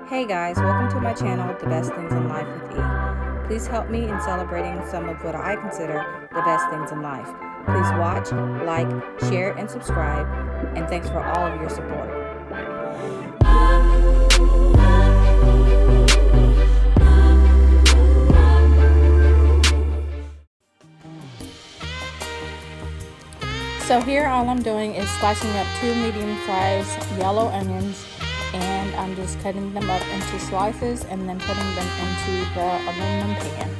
Hey guys, welcome to my channel, The Best Things in Life with E. Please help me in celebrating some of what I consider the best things in life. Please watch, like, share, and subscribe, and thanks for all of your support. So here all I'm doing is slicing up 2 medium-sized yellow onions, and I'm just cutting them up into slices and then putting them into the aluminum pan.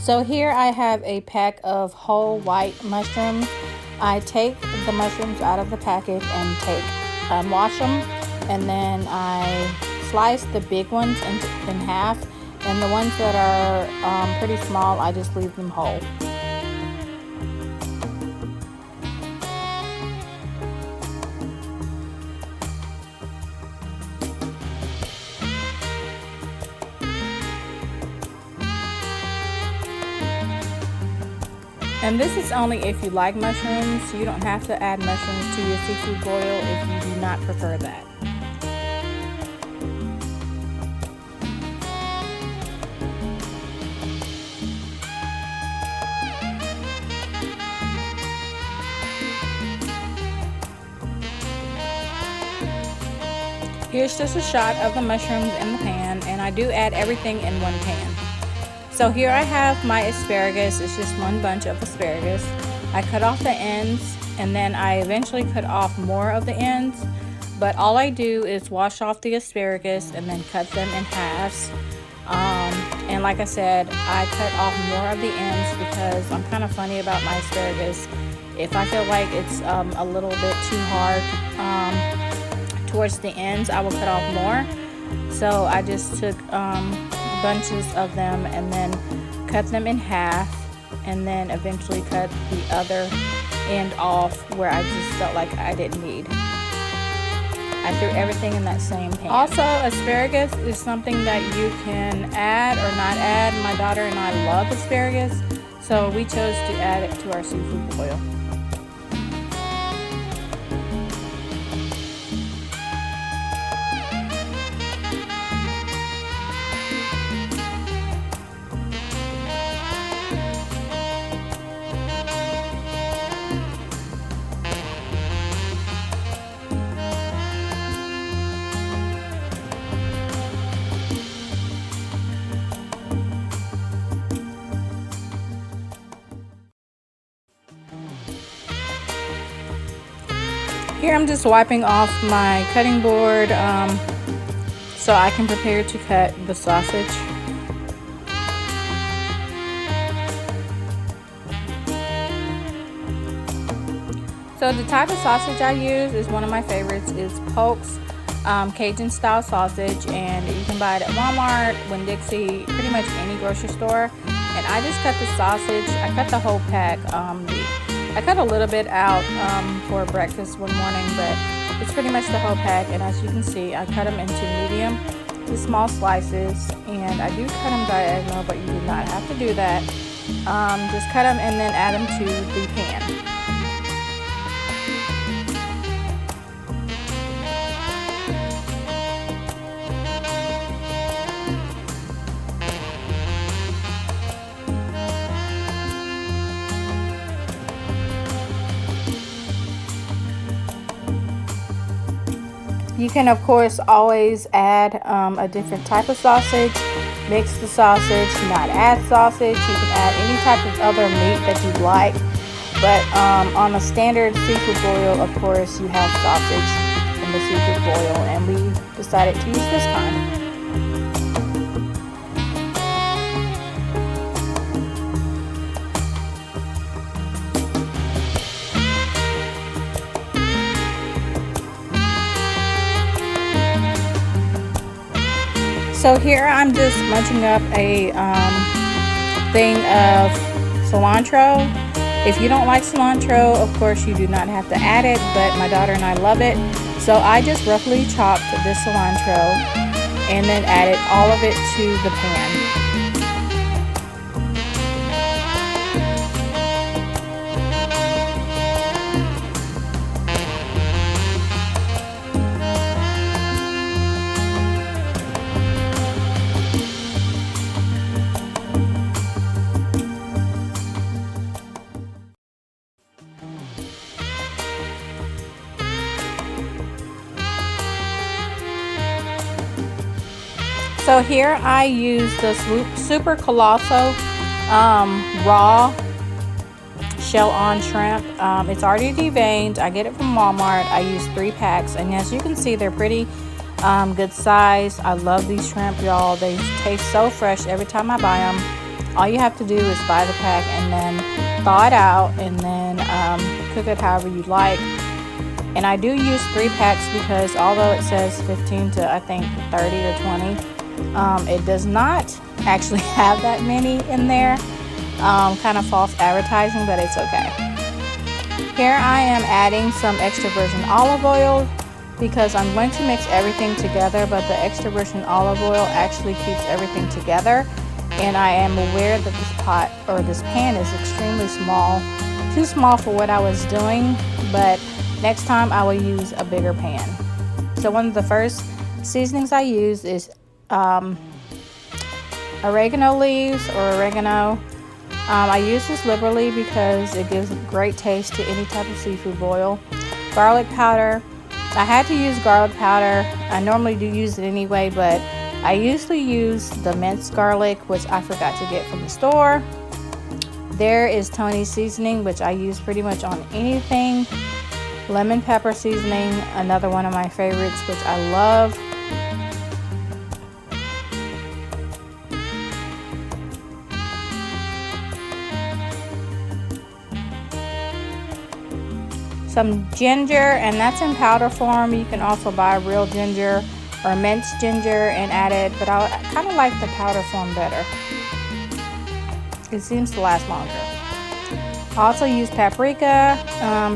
So here I have a pack of whole white mushrooms. I take the mushrooms out of the packet and wash them, and then I slice the big ones in half, and the ones that are pretty small, I just leave them whole. And this is only if you like mushrooms. You don't have to add mushrooms to your seafood boil if you do not prefer that. Here's just a shot of the mushrooms in the pan, and I do add everything in one pan. So here I have my asparagus. It's just one bunch of asparagus. I cut off the ends, and then I eventually cut off more of the ends, but all I do is wash off the asparagus and then cut them in halves. And like I said, I cut off more of the ends because I'm kind of funny about my asparagus. If I feel like it's a little bit too hard towards the ends, I will cut off more. So I just took bunches of them and then cut them in half, and then eventually cut the other end off where I just felt like I didn't need. I threw everything in that same pan. Also, asparagus is something that you can add or not add. My daughter and I love asparagus, so we chose to add it to our seafood boil. Here I'm just wiping off my cutting board so I can prepare to cut the sausage. So the type of sausage I use is one of my favorites. It's Polk's Cajun style sausage, and you can buy it at Walmart, Winn-Dixie, pretty much any grocery store. And I just cut the sausage. I cut the whole pack. I cut a little bit out for breakfast one morning, but it's pretty much the whole pack. And as you can see, I cut them into medium to small slices, and I do cut them diagonal, but you do not have to do that. Just cut them and then add them to the pan. You can, of course, always add a different type of sausage. Mix the sausage, not add sausage. You can add any type of other meat that you like. But on a standard seafood boil, of course, you have sausage in the seafood boil, and we decided to use this kind. So here I'm just munching up a thing of cilantro. If you don't like cilantro, of course you do not have to add it, but my daughter and I love it. So I just roughly chopped this cilantro and then added all of it to the pan. So here I use the Super Colosso raw shell-on shrimp. It's already deveined. I get it from Walmart. I use 3 packs, and as you can see, they're pretty good size. I love these shrimp, y'all. They taste so fresh every time I buy them. All you have to do is buy the pack and then thaw it out and then cook it however you like. And I do use 3 packs because although it says 15 to I think 30 or 20, it does not actually have that many in there. Kind of false advertising, but it's okay. Here I am adding some extra virgin olive oil because I'm going to mix everything together, but the extra virgin olive oil actually keeps everything together. And I am aware that this pot or this pan is extremely small, too small for what I was doing, but next time I will use a bigger pan. So one of the first seasonings I use is oregano leaves or oregano. I use this liberally because it gives great taste to any type of seafood boil. Garlic powder. I had to use garlic powder. I normally do use it anyway, but I usually use the minced garlic, which I forgot to get from the store. There is Tony's seasoning, which I use pretty much on anything. Lemon pepper seasoning, another one of my favorites, which I love. Some ginger, and that's in powder form. You can also buy real ginger or minced ginger and add it, but I kind of like the powder form better. It seems to last longer. I also use paprika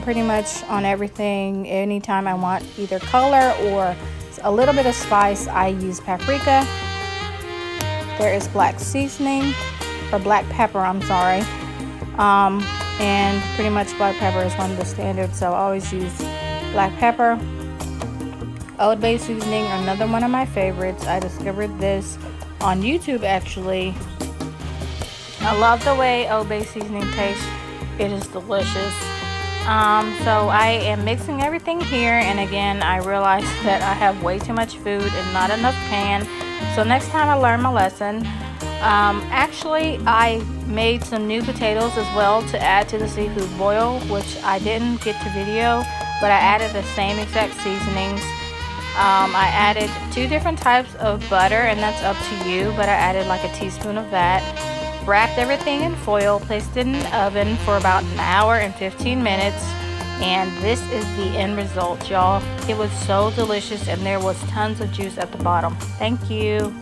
pretty much on everything. Anytime I want either color or a little bit of spice, I use paprika. There is black seasoning, or black pepper, I'm sorry. And pretty much black pepper is one of the standards, so I always use black pepper. Old Bay seasoning, another one of my favorites. I discovered this on YouTube actually. I love the way Old Bay seasoning tastes. It is delicious. So I am mixing everything here, and again I realized that I have way too much food and not enough pan. So next time I learn my lesson. Actually, I made some new potatoes as well to add to the seafood boil, which I didn't get to video, but I added the same exact seasonings. I added 2 different types of butter, and that's up to you, but I added like a teaspoon of that. Wrapped everything in foil, placed it in the oven for about an hour and 15 minutes, and this is the end result, y'all. It was so delicious, and there was tons of juice at the bottom. Thank you.